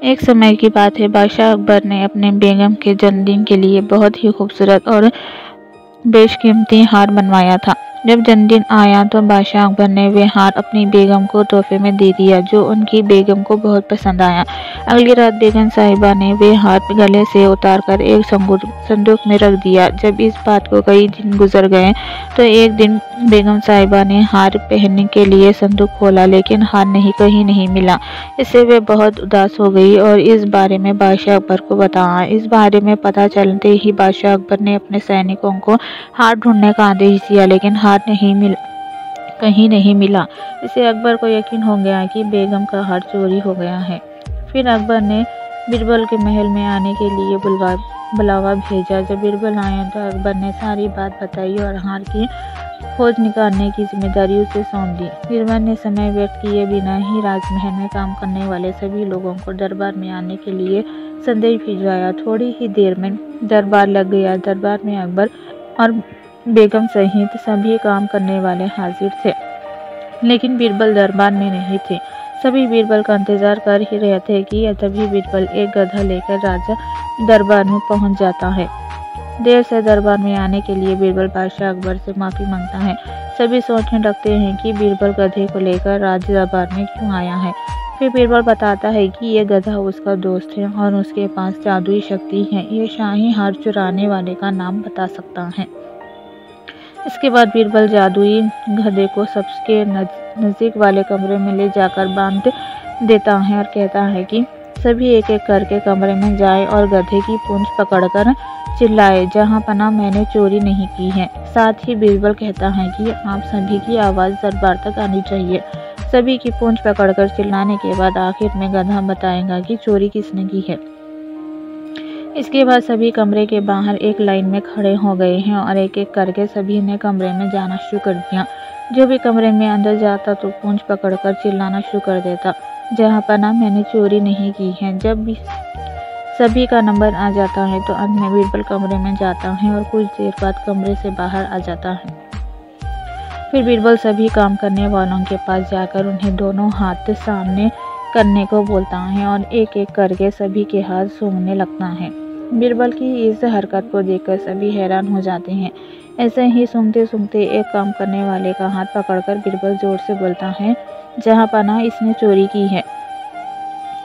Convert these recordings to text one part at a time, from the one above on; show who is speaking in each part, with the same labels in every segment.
Speaker 1: एक समय की बात है, बादशाह अकबर ने अपने बेगम के जन्मदिन के लिए बहुत ही खूबसूरत और बेशकीमती हार बनवाया था। जब जन्मदिन आया तो बादशाह अकबर ने वे हार अपनी बेगम को तोहफे में दे दिया, जो उनकी बेगम को बहुत पसंद आया। अगली रात बेगम साहिबा ने वे हार गले से उतारकर एक संदूक में रख दिया। जब इस बात को कई दिन गुजर गए तो एक दिन बेगम साहिबा ने हार पहनने के लिए संदूक खोला, लेकिन हार कहीं नहीं मिला। इससे वे बहुत उदास हो गई और इस बारे में बादशाह अकबर को बताया। इस बारे में पता चलते ही बादशाह अकबर ने अपने सैनिकों को हार ढूंढने का आदेश दिया, लेकिन हार कहीं नहीं मिला। इससे अकबर को यकीन हो गया कि बेगम का हार चोरी हो गया है। फिर अकबर ने बीरबल के महल में आने के लिए बुलावा भेजा। जब बीरबल आया तो अकबर ने सारी बात बताई और हार की खोज निकालने की जिम्मेदारी उसे सौंप दी। बीरबल ने समय व्यर्थ किए बिना ही राजमहल में काम करने वाले सभी लोगों को दरबार में आने के लिए संदेश भिजवाया। थोड़ी ही देर में दरबार लग गया। दरबार में अकबर और बेगम सहित सभी काम करने वाले हाजिर थे, लेकिन बीरबल दरबार में नहीं थे। सभी बीरबल का इंतजार कर ही रहे थे कि तभी बीरबल एक गधा लेकर राजा दरबार में पहुंच जाता है। देर से दरबार में आने के लिए बीरबल बादशाह अकबर से माफ़ी मांगता है। सभी सोचने लगते हैं कि बीरबल गधे को लेकर राज दरबार में क्यों आया है। फिर बीरबल बताता है कि ये गधा उसका दोस्त है और उसके पास जादुई शक्ति है। ये शाही हार चुराने वाले का नाम बता सकता है। इसके बाद बीरबल जादुई गधे को सबके नज़दीक वाले कमरे में ले जाकर बांध देता है और कहता है कि सभी एक एक करके कमरे में जाए और गधे की पूंछ पकड़कर चिल्लाए, जहां पना मैंने चोरी नहीं की है। साथ ही बीरबल कहता है कि आप सभी की आवाज़ दरबार तक आनी चाहिए। सभी की पूंछ पकड़कर चिल्लाने के बाद आखिर में गधा बताएगा कि चोरी किसने की है। इसके बाद सभी कमरे के बाहर एक लाइन में खड़े हो गए हैं और एक एक करके सभी ने कमरे में जाना शुरू कर दिया। जो भी कमरे में अंदर जाता तो पूंछ पकड़कर चिल्लाना शुरू कर देता, जहां पना मैंने चोरी नहीं की है। जब भी सभी का नंबर आ जाता है तो अंत में बीरबल कमरे में जाता है और कुछ देर बाद कमरे से बाहर आ जाता है। फिर बीरबल सभी काम करने वालों के पास जाकर उन्हें दोनों हाथ सामने करने को बोलता है और एक एक करके सभी के हाथ सूंघने लगता है। बीरबल की इस हरकत को देखकर सभी हैरान हो जाते हैं। ऐसे ही सूंघते सूंघते एक काम करने वाले का हाथ पकड़कर बीरबल जोर से बोलता है, जहां पना इसने चोरी की है।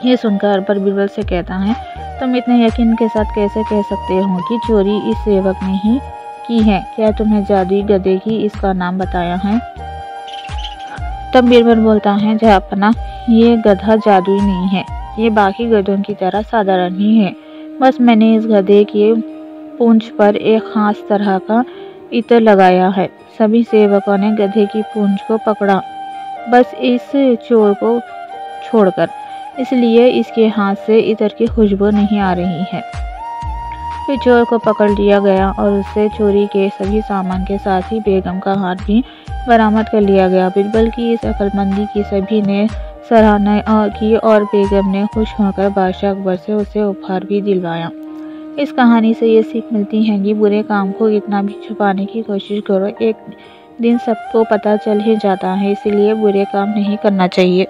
Speaker 1: ये सुनकर अकबर बीरबल से कहता है, तुम इतने यकीन के साथ कैसे कह सकते हो कि चोरी इस सेवक ने ही की है? क्या तुम्हें जादुई गधे की इसका नाम बताया है? तब बीरबल बोलता है, जहां पना ये गधा जादुई नहीं है, ये बाकी गधों की तरह साधारण ही है। बस मैंने इस गधे के पूंछ पर एक खास तरह का इत्र लगाया है। सभी सेवकों ने गधे की पूंछ को पकड़ा, बस इस चोर को छोड़कर, इसलिए इसके हाथ से इत्र की खुशबू नहीं आ रही है। फिर चोर को पकड़ लिया गया और उससे चोरी के सभी सामान के साथ ही बेगम का हार भी बरामद कर लिया गया। बीरबल की इस अक्लमंदी की सभी ने सराहना की और बेगम ने खुश होकर बादशाह अकबर से उसे उपहार भी दिलवाया। इस कहानी से ये सीख मिलती है कि बुरे काम को कितना भी छुपाने की कोशिश करो, एक दिन सबको पता चल ही जाता है, इसलिए बुरे काम नहीं करना चाहिए।